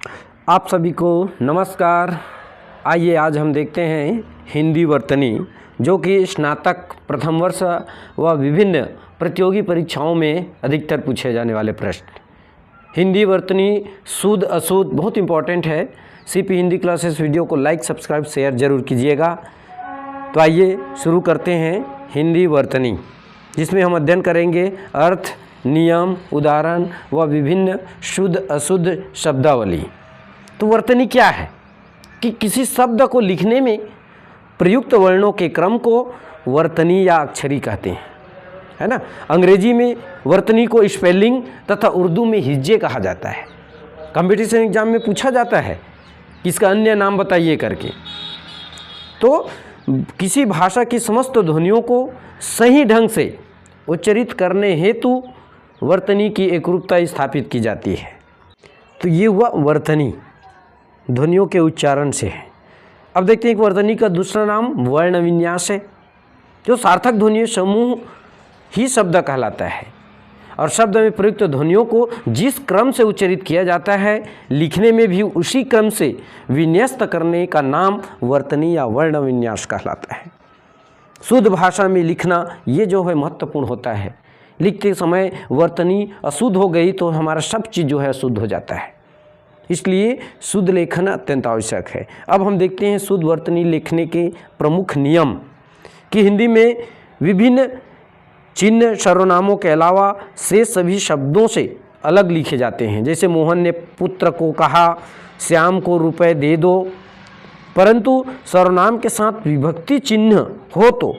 आप सभी को नमस्कार। आइए आज हम देखते हैं हिंदी वर्तनी, जो कि स्नातक प्रथम वर्ष व विभिन्न प्रतियोगी परीक्षाओं में अधिकतर पूछे जाने वाले प्रश्न। हिंदी वर्तनी शुद्ध अशुद्ध बहुत इंपॉर्टेंट है। सीपी हिंदी क्लासेस वीडियो को लाइक सब्सक्राइब शेयर ज़रूर कीजिएगा। तो आइए शुरू करते हैं हिंदी वर्तनी, जिसमें हम अध्ययन करेंगे अर्थ, नियम, उदाहरण व विभिन्न शुद्ध अशुद्ध शब्दावली। तो वर्तनी क्या है कि किसी शब्द को लिखने में प्रयुक्त वर्णों के क्रम को वर्तनी या अक्षरी कहते हैं, है ना। अंग्रेजी में वर्तनी को स्पेलिंग तथा उर्दू में हिज्जे कहा जाता है। कंपटीशन एग्जाम में पूछा जाता है कि इसका अन्य नाम बताइए करके। तो किसी भाषा की समस्त ध्वनियों को सही ढंग से उच्चारित करने हेतु वर्तनी की एकरूपता स्थापित की जाती है। तो ये हुआ वर्तनी, ध्वनियों के उच्चारण से है। अब देखते हैं कि वर्तनी का दूसरा नाम वर्ण विन्यास है, जो सार्थक ध्वनियों समूह ही शब्द कहलाता है और शब्द में प्रयुक्त ध्वनियों को जिस क्रम से उच्चारित किया जाता है, लिखने में भी उसी क्रम से विन्यस्त करने का नाम वर्तनी या वर्ण विन्यास कहलाता है। शुद्ध भाषा में लिखना ये जो है महत्वपूर्ण होता है। लिखते समय वर्तनी अशुद्ध हो गई तो हमारा सब चीज़ जो है अशुद्ध हो जाता है। इसलिए शुद्ध लेखन अत्यंत आवश्यक है। अब हम देखते हैं शुद्ध वर्तनी लिखने के प्रमुख नियम कि हिंदी में विभिन्न चिन्ह सर्वनामों के अलावा से सभी शब्दों से अलग लिखे जाते हैं। जैसे मोहन ने पुत्र को कहा, श्याम को रुपए दे दो। परंतु सर्वनाम के साथ विभक्ति चिन्ह हो तो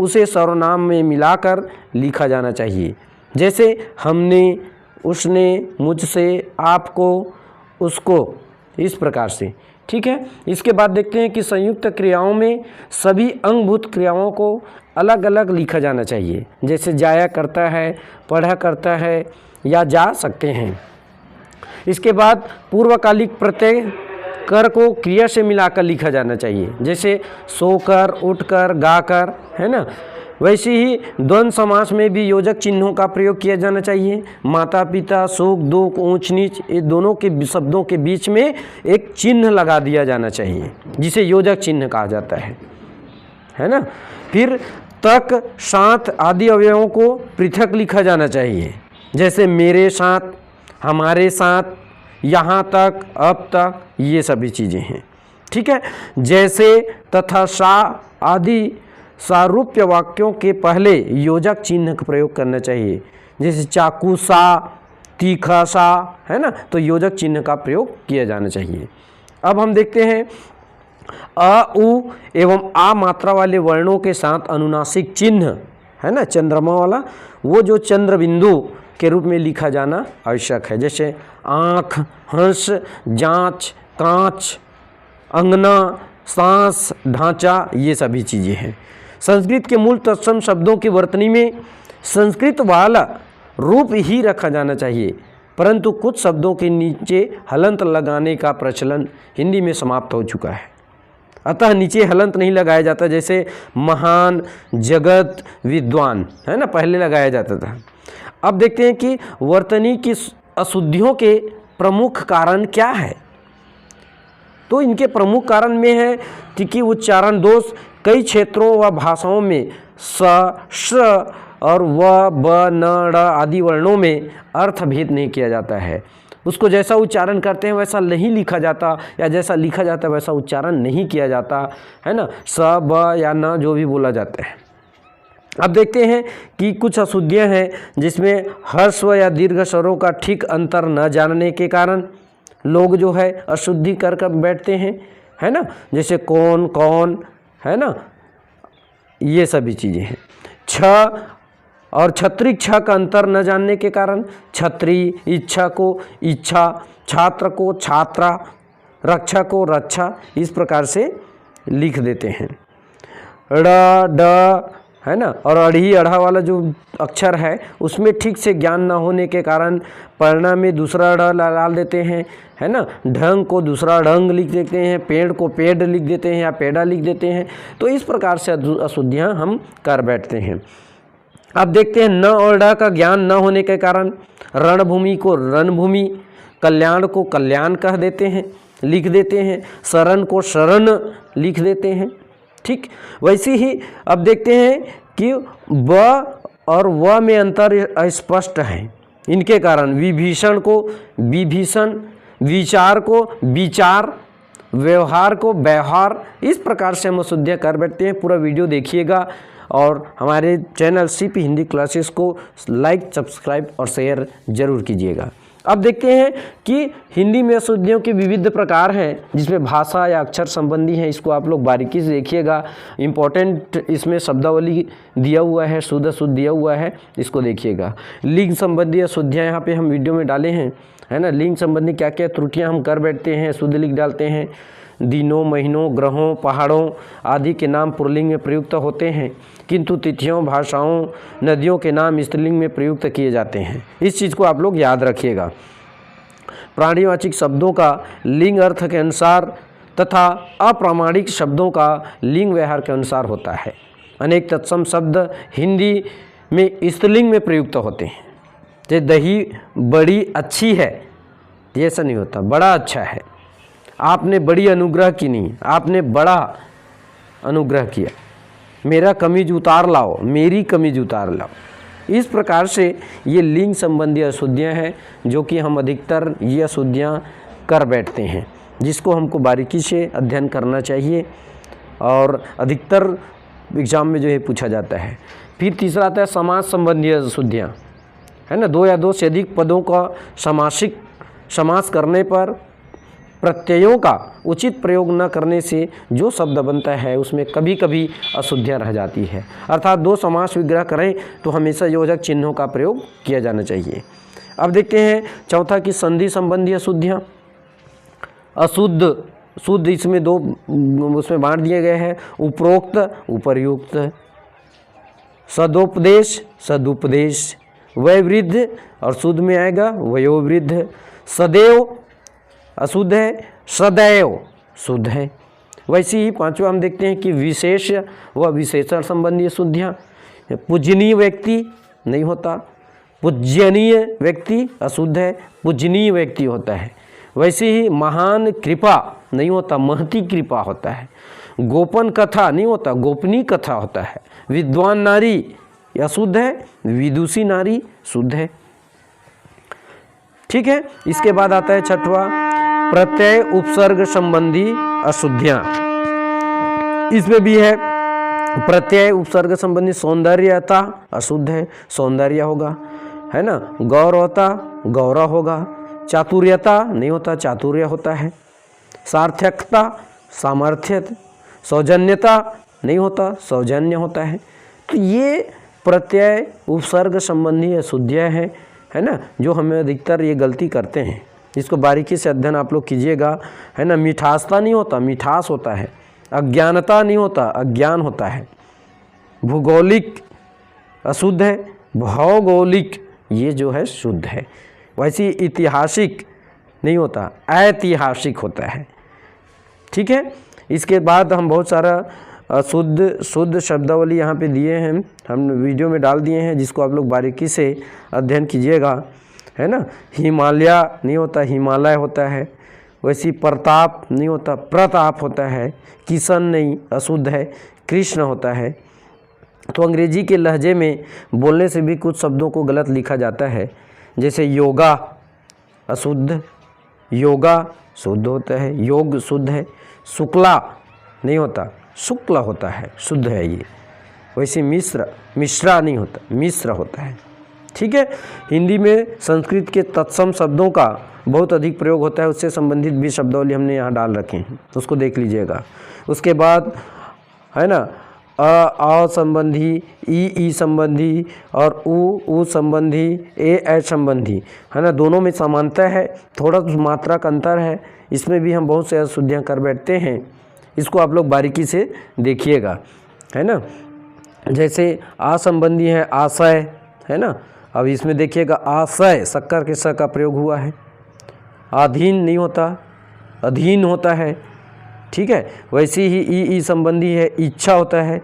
उसे सर्वनाम में मिलाकर लिखा जाना चाहिए। जैसे हमने, उसने, मुझसे, आपको, उसको, इस प्रकार से। ठीक है। इसके बाद देखते हैं कि संयुक्त क्रियाओं में सभी अंगभूत क्रियाओं को अलग अलग लिखा जाना चाहिए। जैसे जाया करता है, पढ़ा करता है या जा सकते हैं। इसके बाद पूर्वकालिक प्रत्यय कर को क्रिया से मिलाकर लिखा जाना चाहिए। जैसे सोकर, उठकर, गाकर, है ना। वैसे ही द्वंद्व समास में भी योजक चिन्हों का प्रयोग किया जाना चाहिए। माता पिता, सुख दुख, ऊंच नीच, ये दोनों के शब्दों के बीच में एक चिन्ह लगा दिया जाना चाहिए, जिसे योजक चिन्ह कहा जाता है ना। फिर तक, साथ आदि अवयवों को पृथक लिखा जाना चाहिए। जैसे मेरे साथ, हमारे साथ, यहाँ तक, अब तक, ये सभी चीज़ें हैं। ठीक है। जैसे, तथा, सा आदि सारूप्य वाक्यों के पहले योजक चिन्ह का प्रयोग करना चाहिए। जैसे चाकू सा, तीखा सा, है ना। तो योजक चिन्ह का प्रयोग किया जाना चाहिए। अब हम देखते हैं अ, उ एवं आ मात्रा वाले वर्णों के साथ अनुनासिक चिन्ह, है ना, चंद्रमा वाला, वो जो चंद्र बिंदु के रूप में लिखा जाना आवश्यक है। जैसे आँख, हंस, जाँच, कांच, अंगना, सांस, ढांचा, ये सभी चीज़ें हैं। संस्कृत के मूल तत्सम शब्दों की वर्तनी में संस्कृत वाला रूप ही रखा जाना चाहिए, परंतु कुछ शब्दों के नीचे हलंत लगाने का प्रचलन हिंदी में समाप्त हो चुका है। अतः नीचे हलंत नहीं लगाया जाता। जैसे महान, जगत, विद्वान, है ना, पहले लगाया जाता था। अब देखते हैं कि वर्तनी की अशुद्धियों के प्रमुख कारण क्या है। तो इनके प्रमुख कारण में है कि उच्चारण दोष। कई क्षेत्रों व भाषाओं में स, श और व, ब, न, ड़ आदि वर्णों में अर्थ भेद नहीं किया जाता है। उसको जैसा उच्चारण करते हैं वैसा नहीं लिखा जाता, या जैसा लिखा जाता है वैसा उच्चारण नहीं किया जाता, है ना। स, ब या न जो भी बोला जाता है। अब देखते हैं कि कुछ अशुद्धियाँ हैं जिसमें ह्रस्व या दीर्घ स्वरों का ठीक अंतर न जानने के कारण लोग जो है अशुद्धि कर बैठते हैं, है ना। जैसे कौन, कौन, है ना, ये सभी चीज़ें हैं। छ और छत्री छ का अंतर न जानने के कारण छत्री, इच्छा को इच्छा, छात्र को छात्रा, रक्षा को रक्षा, इस प्रकार से लिख देते हैं। ड़, ड, है ना, और अढ़ी अढ़ा वाला जो अक्षर है उसमें ठीक से ज्ञान न होने के कारण परिणाम में दूसरा ड़ डाल देते हैं, है ना। ढंग को दूसरा ढंग लिख देते हैं, पेड़ को पेड़ लिख देते हैं या पेड़ा लिख देते हैं। तो इस प्रकार से अशुद्धियाँ हम कर बैठते हैं। अब देखते हैं न और ड का ज्ञान न होने के कारण रणभूमि को रणभूमि, कल्याण को कल्याण कह देते हैं, लिख देते हैं, शरण को शरण लिख देते हैं। ठीक, वैसे ही अब देखते हैं कि व और व में अंतर अस्पष्ट है। इनके कारण विभीषण को विभीषण, विचार को विचार, व्यवहार को व्यवहार, इस प्रकार से हम अशुद्धियाँ कर बैठते हैं। पूरा वीडियो देखिएगा और हमारे चैनल सीपी हिंदी क्लासेस को लाइक, सब्सक्राइब और शेयर जरूर कीजिएगा। अब देखते हैं कि हिंदी में अशुद्धियों के विविध प्रकार हैं, जिसमें भाषा या अक्षर संबंधी हैं। इसको आप लोग बारीकी से देखिएगा। इम्पोर्टेंट इसमें शब्दावली दिया हुआ है, शुद्ध अशुद्ध दिया हुआ है, इसको देखिएगा। लिंग संबंधी अशुद्धियाँ यहाँ पे हम वीडियो में डाले हैं, है ना। लिंग संबंधी क्या क्या त्रुटियाँ हम कर बैठते हैं, शुद्ध लिख डालते हैं। दिनों, महीनों, ग्रहों, पहाड़ों आदि के नाम पुल्लिंग में प्रयुक्त होते हैं, किंतु तिथियों, भाषाओं, नदियों के नाम स्त्रीलिंग में प्रयुक्त किए जाते हैं। इस चीज़ को आप लोग याद रखिएगा। प्राणीवाचक शब्दों का लिंग अर्थ के अनुसार तथा अप्रामाणिक शब्दों का लिंग व्यवहार के अनुसार होता है। अनेक तत्सम शब्द हिंदी में स्त्रीलिंग में प्रयुक्त होते हैं। जैसे दही बड़ी अच्छी है, ये ऐसा नहीं होता, बड़ा अच्छा है। आपने बड़ी अनुग्रह की नहीं, आपने बड़ा अनुग्रह किया। मेरा कमीज उतार लाओ, मेरी कमीज उतार लाओ। इस प्रकार से ये लिंग संबंधी अशुद्धियाँ हैं, जो कि हम अधिकतर ये अशुद्धियाँ कर बैठते हैं, जिसको हमको बारीकी से अध्ययन करना चाहिए और अधिकतर एग्जाम में जो है पूछा जाता है। फिर तीसरा आता है समास संबंधी अशुद्धियाँ, है ना। 2 या 2 से अधिक पदों का समास करने पर प्रत्ययों का उचित प्रयोग न करने से जो शब्द बनता है उसमें कभी कभी अशुद्धियाँ रह जाती है। अर्थात 2 समास विग्रह करें तो हमेशा योजक चिन्हों का प्रयोग किया जाना चाहिए। अब देखते हैं चौथा की संधि संबंधी अशुद्धियाँ। अशुद्ध, शुद्ध, इसमें 2 उसमें बांट दिए गए हैं, उपरोक्त, उपर्युक्त, सदोपदेश, सदुपदेश, वयोवृद्ध और शुद्ध में आएगा वयोवृद्ध, सदैव अशुद्ध है, सदैव शुद्ध है। वैसे ही पांचवा हम देखते हैं कि विशेष व विशेषण संबंधी अशुद्धियाँ। पूजनीय व्यक्ति नहीं होता, पूज्यनीय व्यक्ति अशुद्ध है, पूजनीय व्यक्ति होता है। वैसे ही महान कृपा नहीं होता, महती कृपा होता है। गोपन कथा नहीं होता, गोपनीय कथा होता है। विद्वान नारी अशुद्ध है, विदुषी नारी शुद्ध है। ठीक है, इसके बाद आता है छठवा प्रत्यय उपसर्ग संबंधी अशुद्धियाँ। इसमें भी है प्रत्यय उपसर्ग संबंधी। सौंदर्यता अशुद्ध है, सौंदर्य होगा, है ना। गौरवता गौरव होगा। चातुर्यता नहीं होता, चातुर्य होता है। सार्थकता सामर्थ्य, सौजन्यता नहीं होता, सौजन्य होता है। तो ये प्रत्यय उपसर्ग संबंधी अशुद्धियाँ हैं, है ना, जो हमें अधिकतर ये गलती करते हैं। इसको बारीकी से अध्ययन आप लोग कीजिएगा, है ना। मिठासता नहीं होता, मिठास होता है। अज्ञानता नहीं होता, अज्ञान होता है। भूगोलिक अशुद्ध है, भौगोलिक ये जो है शुद्ध है। वैसे ऐतिहासिक नहीं होता, ऐतिहासिक होता है। ठीक है, इसके बाद हम बहुत सारा शुद्ध शब्दावली यहाँ पे दिए हैं, हम वीडियो में डाल दिए हैं, जिसको आप लोग बारीकी से अध्ययन कीजिएगा, है ना। हिमालय नहीं होता, हिमालय होता है। वैसी प्रताप नहीं होता, प्रताप होता है। किशन नहीं, अशुद्ध है। कृष्ण होता है। तो अंग्रेजी के लहजे में बोलने से भी कुछ शब्दों को गलत लिखा जाता है, जैसे योगा अशुद्ध, योगा शुद्ध होता है, योग शुद्ध है। शुक्ला नहीं होता, शुक्ला होता है, शुद्ध है ये। वैसे मिश्रा नहीं होता, मिश्र होता है। ठीक है, हिंदी में संस्कृत के तत्सम शब्दों का बहुत अधिक प्रयोग होता है, उससे संबंधित भी शब्दावली हमने यहाँ डाल रखे हैं, उसको देख लीजिएगा। उसके बाद है ना अ संबंधी, ई संबंधी और उ संबंधी, ए संबंधी, है ना। दोनों में समानता है, थोड़ा मात्रा का अंतर है। इसमें भी हम बहुत से अशुद्धियाँ कर बैठते हैं, इसको आप लोग बारीकी से देखिएगा, है ना। जैसे आ संबंधी है आशय, है ना। अब इसमें देखिएगा आशय शक्कर के स का प्रयोग हुआ है। अधीन नहीं होता, अधीन होता है। ठीक है, वैसे ही ई संबंधी है, इच्छा होता है,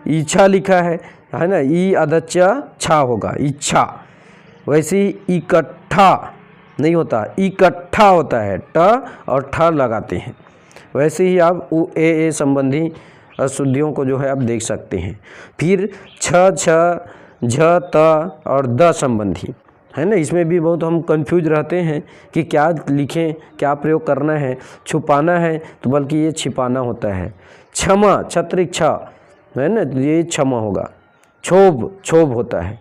इच्छा लिखा है ना। ई अदच्य छा होगा, इच्छा। वैसे ही इकट्ठा नहीं होता, इकट्ठा होता है, ट और ठ लगाते हैं। वैसे ही आप उ ए संबंधी अशुद्धियों को जो है आप देख सकते हैं। फिर छ, झ, त और द संबंधी है ना, इसमें भी बहुत हम कंफ्यूज रहते हैं कि क्या लिखें, क्या प्रयोग करना है। छुपाना है तो बल्कि ये छिपाना होता है। क्षमा, छत्र छ है ना, ये क्षमा होगा। क्षोभ, क्षोभ होता है।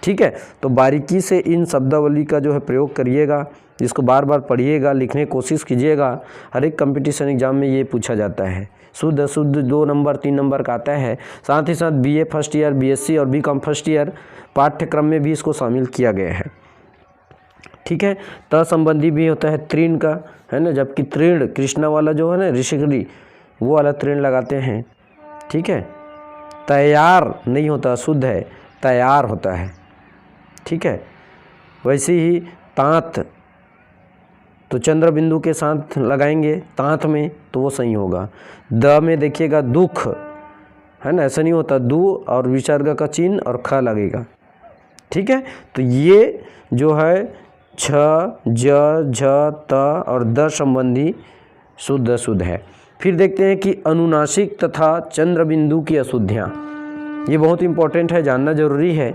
ठीक है, तो बारीकी से इन शब्दावली का जो है प्रयोग करिएगा, इसको बार बार पढ़िएगा, लिखने की कोशिश कीजिएगा। हर एक कंपटीशन एग्जाम में ये पूछा जाता है। शुद्ध अशुद्ध 2 नंबर 3 नंबर का आता है। साथ ही साथ बीए फर्स्ट ईयर, बीएससी और बीकॉम फर्स्ट ईयर पाठ्यक्रम में भी इसको शामिल किया गया है। ठीक है, त संबंधी भी होता है तृण का, है ना, जबकि तृण कृष्णा वाला जो है ना, ऋषिकरी, वो वाला तृण लगाते हैं। ठीक है, तैयार नहीं होता, शुद्ध है, तैयार होता है। ठीक है, वैसे ही तात, तो चंद्र बिंदु के साथ लगाएंगे तात में तो वो सही होगा। द में देखिएगा दुख, है ना, ऐसा नहीं होता, दु और विसर्ग का चिन्ह और ख लगेगा। ठीक है, तो ये जो है छ, ज, झ, त और द संबंधी शुद्ध अशुद्ध है। फिर देखते हैं कि अनुनासिक तथा चंद्र बिंदु की अशुद्धियाँ, ये बहुत इंपॉर्टेंट है, जानना जरूरी है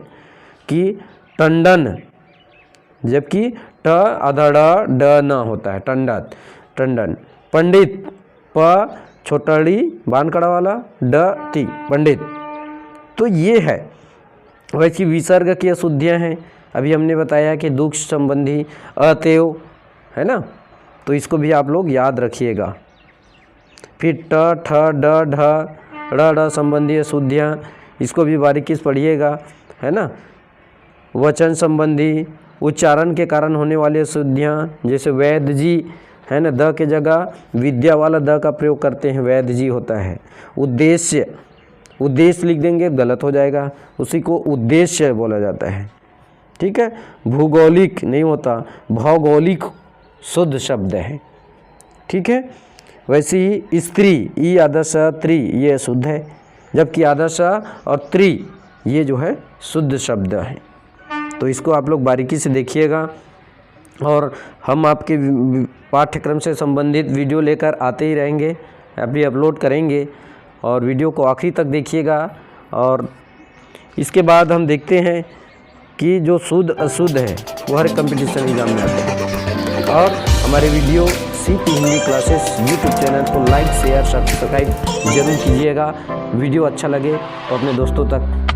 कि टंडन, जबकि ट आधा ड न होता है, टंडन, टंडन। पंडित, प छोटा डी बान कड़ा वाला, ड टी, पंडित, तो ये है। वैसी विसर्ग की अशुद्धियाँ हैं, अभी हमने बताया कि दुख संबंधी अतएव, है ना, तो इसको भी आप लोग याद रखिएगा। फिर ट, ठ, ड, ढ, ड़ संबंधी अशुद्धियाँ, इसको भी बारीकी से पढ़िएगा, है ना। वचन संबंधी, उच्चारण के कारण होने वाली अशुद्धियाँ, जैसे वैद्य जी, है ना, द के जगह विद्या वाला द का प्रयोग करते हैं, वैद्य जी होता है। उद्देश्य, उद्देश्य लिख देंगे गलत हो जाएगा, उसी को उद्देश्य बोला जाता है। ठीक है, भूगोलिक नहीं होता, भौगोलिक शुद्ध शब्द है। ठीक है, वैसे ही स्त्री, ई आधा स त्रि, ये शुद्ध है, जबकि आधा स और त्रि ये जो है शुद्ध शब्द है। तो इसको आप लोग बारीकी से देखिएगा, और हम आपके पाठ्यक्रम से संबंधित वीडियो लेकर आते ही रहेंगे, अभी अपलोड करेंगे, और वीडियो को आखिरी तक देखिएगा। और इसके बाद हम देखते हैं कि जो शुद्ध अशुद्ध है वो हर कंपटीशन एग्जाम में आते हैं। और हमारे video CP Hindi classes YouTube channel को लाइक शेयर सब्सक्राइब जरूर कीजिएगा। वीडियो अच्छा लगे तो अपने दोस्तों तक